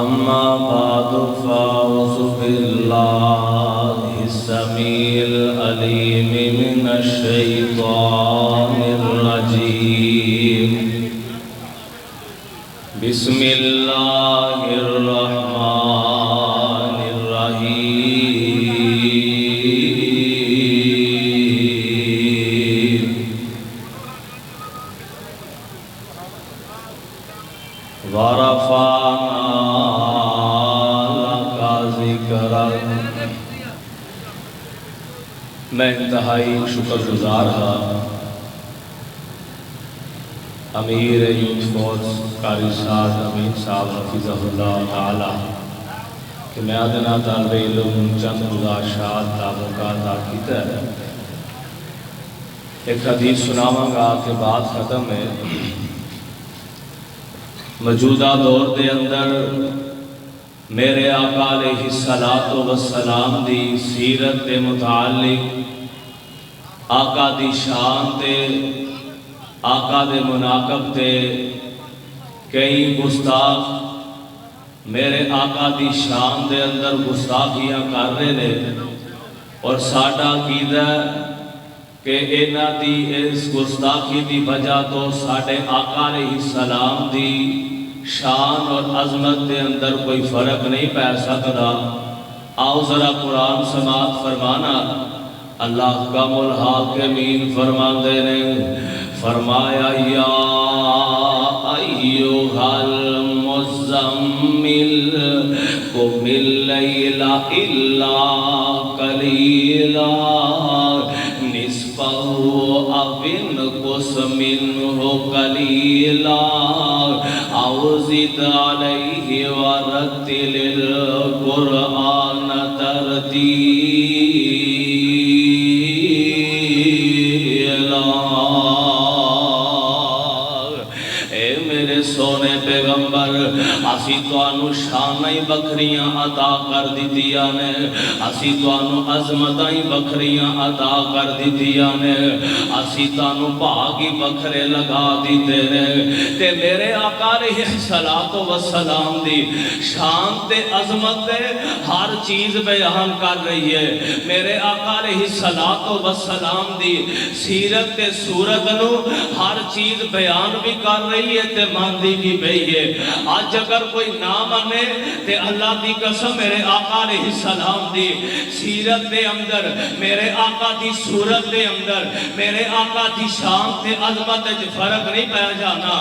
أما بعد فأعوذ بالله السميع العليم من الشيطان الرجيم بسم الله الرحمن الرحيم ورفعنا لك ذکرک۔ میں انتہائی شکر گزار ہاں امیر یوتھ فوج قاری صاحب امین صاحب حفظہ اللہ تعالی کہ میں آدھنا طالب علم چند گزارشات تعلقات عقیدہ ہے۔ ایک حدیث سناواں گا کہ بات ختم ہے۔ موجودہ دور دے اندر میرے آقا علیہ السلام دی سیرت دے متعلق آقا دی شان تے آقا دے مناقب تے کئی گستاخ میرے آقا دی شان دے اندر گستاخیاں کر رہے نے، اور ساڈا عقیدہ کہ انہاں دی اس گستاخی دی وجہ تو ساڈے آقا علیہ السلام دی شان اور عظمت دے اندر کوئی فرق نہیں پہ سکتا۔ آؤ ذرا قرآن سماعت فرمانا۔ اللہ حکم الحاکمین فرماندے نے فرمایا یا ایھا المزمل قم اللیل الا قلیلا نصفہ او انقص منہ قلیلا او زد علیہ ورتل القرآن ترتیلا۔ اے میرے سونے پیغمبر، اسی توانو شانائی بکھریاں عطا کر دیتیاں نے، اسی توانو عظمتائی بکھریاں عطا کر دیتیاں نے، اسی توانو بھاگی بکھرے لگا دیتے نے، تے میرے آقا علیہ السلام دی شان تے عظمت تے ہر چیز بیان کر رہی ہے۔ میرے آقا علیہ السلام دی سیرت تے صورت نو ہر چیز بیان بھی کر رہی ہے تے ماندی بھی بئی ہے۔ آج اگر کوئی نہ مانے تے اللہ دی قسم میرے آقا علیہ السلام دی سیرت دے اندر، میرے آقا دی صورت دے اندر، میرے آقا دی شان تے عظمت جو فرق نہیں پایا جانا۔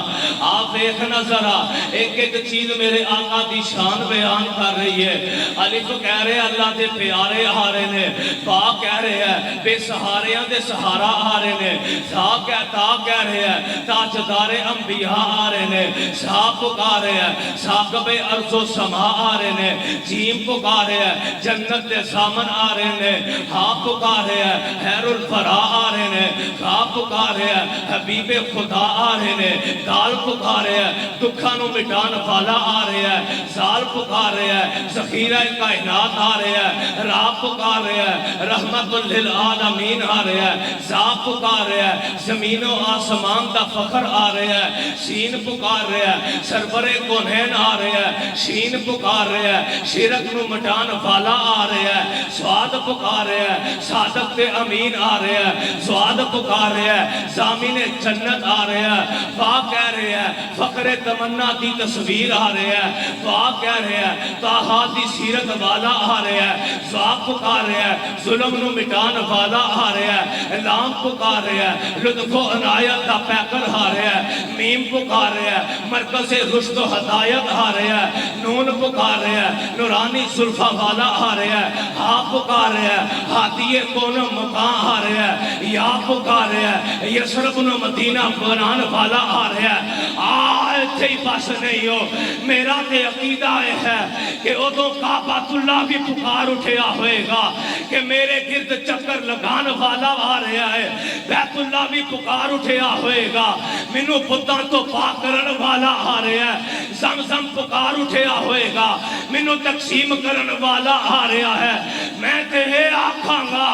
آپ دیکھنا ذرا ایک ایک چیز میرے آقا دی شان بیان کر رہی ہے۔ علی تو کہہ رہے اللہ دے پیارے آ رہے نے، با کہہ رہے ہیں بے سہاریاں دے سہارا آ رہے نے، تا کہہ رہے ہیں تاجدار انبیاء آ رہے نے، سا پکار رہے ہیں ثاقب ارض و سما آ رہے نے، جیم پکار رہے ہیں جنت دے سامن آ رہے نے، ہاں پکار رہے ہیں خیر الفرا آ رہے نے، ہاں پکار رہے ہیں حبیب خدا آ رہے نے، دال پکار رہے ہیں دکھانوں مٹان والا آ رہے ہیں، زال پکار رہے ہیں ذخیرہ کائنات آ رہے ہیں، راہ پکار رہے ہیں رحمت للعالمین آ رہے ہیں، زا پکار رہے ہیں زمین و آسمان دا فخر آ رہے ہیں، سین پکار رہے ہیں سرور کونین آ رہے ہیں، شین پکار رہے ہیں شرک نو مٹان والا آ رہے ہیں، سواد پکار رہے ہیں صادق تے امین آ رہے ہیں، سواد پکار رہے ہیں زامین جنت آ رہے ہیں، واہ کہہ رہے ہیں فخر تمنا دی تصویر آ رہے ہیں، واہ کہہ رہے ہیں طاہا دی سیرت والا آ رہے ہیں، واہ پکار رہے ہیں ظلم نو مٹان والا آ رہے ہیں، لام پکار رہے ہیں لطف و عنایت دا پیکر آ رہے ہیں، میم پکار رہے ہیں مرکز رشد و ہدایت آ رہے ہیں، نون پکار رہے ہیں نورانی زلفہ والا آ رہے ہیں، ہاں پکار رہے ہیں ہادی کون مقام آ رہے ہیں، یا پکار رہے ہیں یسرب نو مدینہ بنان والا آ رہے ہیں۔ آئے تھے بس نہیں ہو، میرا تے عقیدہ ہے کہ ادھوں کعبۃ اللہ بھی پکار اٹھیا ہوئے گا کہ میرے گرد چکر لگان والا آ رہا ہے، بیت اللہ بھی پکار اٹھیا ہوئے گا منو بتاں تو پاک کرن والا آ رہا ہے، زمزم پکار اٹھیا ہوئے گا منو تقسیم کرن والا آ رہا ہے۔ میں تے آکھاں گا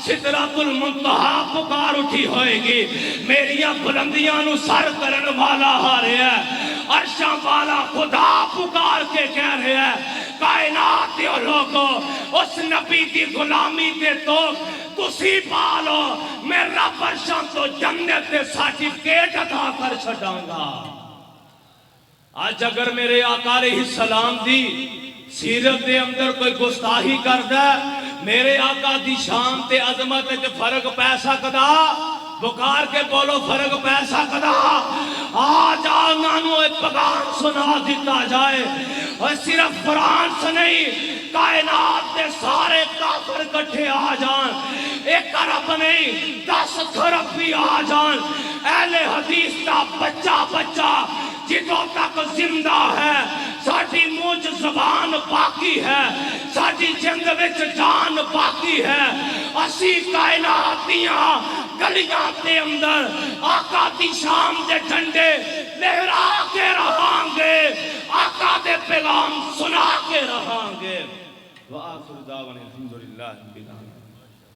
سدرۃ المنتہا پکار اٹھی ہوئے گی، میریاں بلندیاں نو سر کرن والا آ رہا ہے۔ عرشاں والا خدا پکار کے کہہ رہے ہیں کائنات دیو لوگو اس نبی دی غلامی تے تو تسی پالو میں رب عرشاں تو جنت دے سرٹیفکیٹ عطا کر چھڈاں گا۔ آج اگر میرے آقا علیہ السلام دی سیرت دے اندر کوئی گستاخی کردا میرے آقا دی شان تے عظمت تے فرق پی سکدا، بکار کے بولو فرق پی سکدا۔ آج انہوں ایک پیغام سنا دیتا جائے اور صرف فرانس نہیں کائنات کے سارے کافر کٹھے آ جان، ایک عرب نہیں 10 خرب بھی آ جان، اہل حدیث کا بچہ بچہ جدوں تک زندہ ہے ساڑھی موج زبان باقی ہے، ساڑھی جند وچ جان باقی ہے، اسی کائناتیاں گلیاں دے اندر آقا دی شام دے جھنڈے لہرا کے رہاں گے، آقا دے پیغام سنا کے رہاں گے۔ وآخر دعوانا الحمدللہ رب العالمین۔